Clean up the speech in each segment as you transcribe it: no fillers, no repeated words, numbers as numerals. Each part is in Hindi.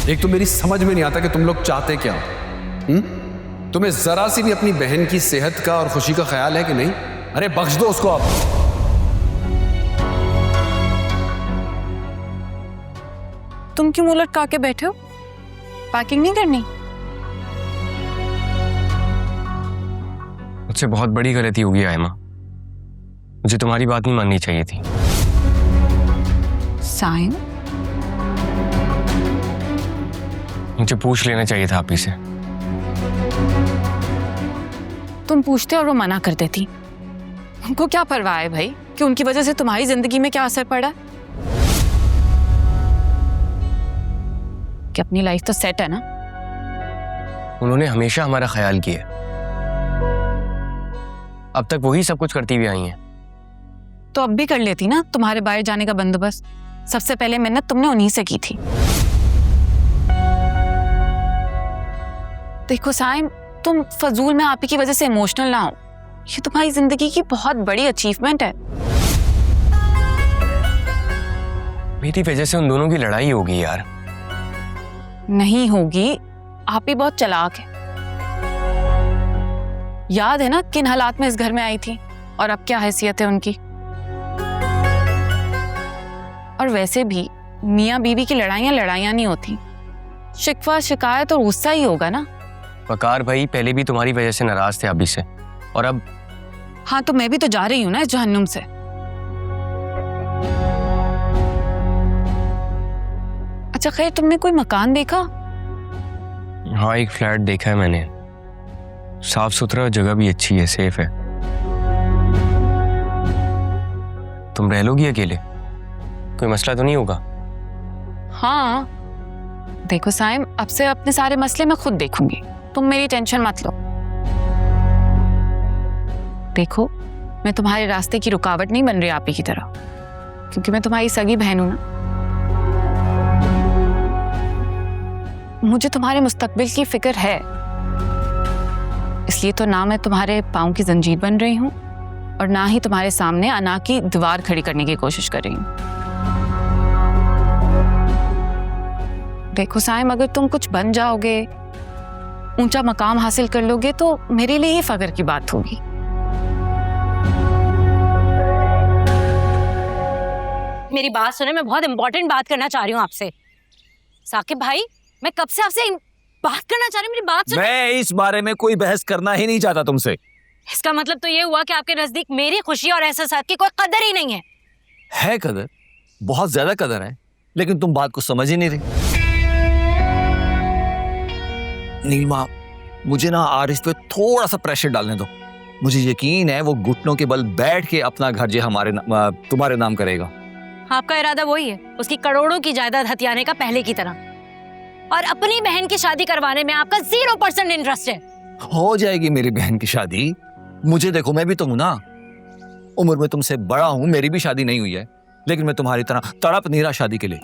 एक तो मेरी समझ में नहीं आता कि तुम लोग चाहते क्या। तुम्हें जरा सी भी अपनी बहन की सेहत का और खुशी का ख्याल है कि नहीं? अरे बख्श दो उसको आप। तुम क्यों मुंह लटका के बैठे हो? पैकिंग नहीं करनी? मुझसे बहुत बड़ी गलती होगी आयमा, मुझे तुम्हारी बात नहीं माननी चाहिए थी। साइम, मुझे पूछ लेना चाहिए था आप ही से। तुम पूछते और वो मना कर देती। उनको क्या परवाह है भाई कि उनकी वजह से तुम्हारी जिंदगी में क्या असर पड़ा? कि अपनी लाइफ तो सेट है ना। उन्होंने हमेशा हमारा ख्याल किया, अब तक वही सब कुछ करती हुई आई हैं। तो अब भी कर लेती ना तुम्हारे बाहर जाने का बंदोबस्त। सबसे पहले मिन्नत तुमने उन्हीं से की थी। देखो साइम, तुम फजूल में आप ही की वजह से इमोशनल ना हो। ये तुम्हारी जिंदगी की बहुत बड़ी अचीवमेंट है। मेरी वजह से उन दोनों की लड़ाई होगी यार। नहीं होगी, आप ही बहुत चालाक है। याद है ना किन हालात में इस घर में आई थी और अब क्या हैसियत है उनकी। और वैसे भी मियाँ बीवी की लड़ाइयाँ नहीं होती, शिकवा शिकायत और गुस्सा ही होगा ना। वकार भाई पहले भी तुम्हारी वजह से नाराज थे अभी से, और अब। हाँ तो मैं भी तो जा रही हूँ ना इस जहन्नुम से। अच्छा खैर, तुमने कोई मकान देखा? हाँ, एक फ्लैट देखा है मैंने, साफ सुथरा, जगह भी अच्छी है, सेफ है। तुम रह लोगी अकेले? कोई मसला तो नहीं होगा? हाँ देखो साइम, अब से अपने सारे मसले मैं खुद देखूंगी, तुम मेरी टेंशन मत लो। देखो, मैं तुम्हारे रास्ते की रुकावट नहीं बन रही आप ही की तरह, क्योंकि मैं तुम्हारी सगी बहन हूं ना। मुझे तुम्हारे मुस्तकबिल की फिक्र है, इसलिए तो ना मैं तुम्हारे पाँव की जंजीर बन रही हूं और ना ही तुम्हारे सामने अना की दीवार खड़ी करने की कोशिश कर रही हूं। देखो साइम, अगर तुम कुछ बन जाओगे, ऊंचा मकाम हासिल कर लोगे, तो मेरे लिए ही फख्र की बात होगी। मेरी बात सुने, मैं बहुत इंपॉर्टेंट बात करना चाह रही हूँ आपसे। साकिब भाई, मैं कब से आपसे बात करना चाह रही हूँ, मेरी बात सुने। मैं इस बारे में कोई बहस करना ही नहीं चाहता तुमसे। इसका मतलब तो ये हुआ कि आपके नजदीक मेरी खुशी और एहसासात की कोई कदर ही नहीं है। है कदर, बहुत ज्यादा कदर है, लेकिन तुम बात को समझ ही नहीं रही। नीलिमा, मुझे ना आरिफ पे थोड़ा सा प्रेशर डालने दो। मुझे यकीन है वो घुटनों के बल बैठ के अपना घर जो तुम्हारे नाम करेगा। आपका इरादा वही है, उसकी करोड़ों की जायदाद हथियाने का, पहले की तरह। और अपनी बहन की शादी करवाने में आपका 0% इंटरेस्ट है। हो जाएगी मेरी बहन की शादी। मुझे देखो, मैं भी तो हूं ना, उम्र में तुमसे बड़ा हूं, मेरी भी शादी नहीं हुई है, लेकिन मैं तुम्हारी तरह तड़प नहीं रहा शादी के लिए।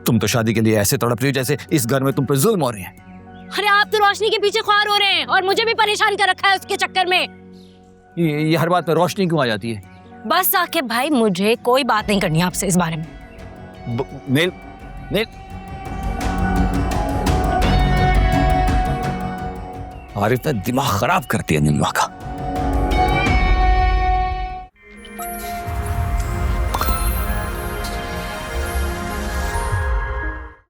तुम तो शादी के लिए ऐसे तड़प रही हो जैसे इस घर में तुम पर जुल्म हो रहे हैं। अरे आप तो रोशनी के पीछे ख्वार हो रहे हैं और मुझे भी परेशान कर रखा है उसके चक्कर में। ये हर बात में रोशनी क्यों आ जाती है? बस साकिब भाई, मुझे कोई बात नहीं करनी आपसे इस बारे में। नील, नील, आरिफ ने दिमाग खराब कर दिया नीलिमा का।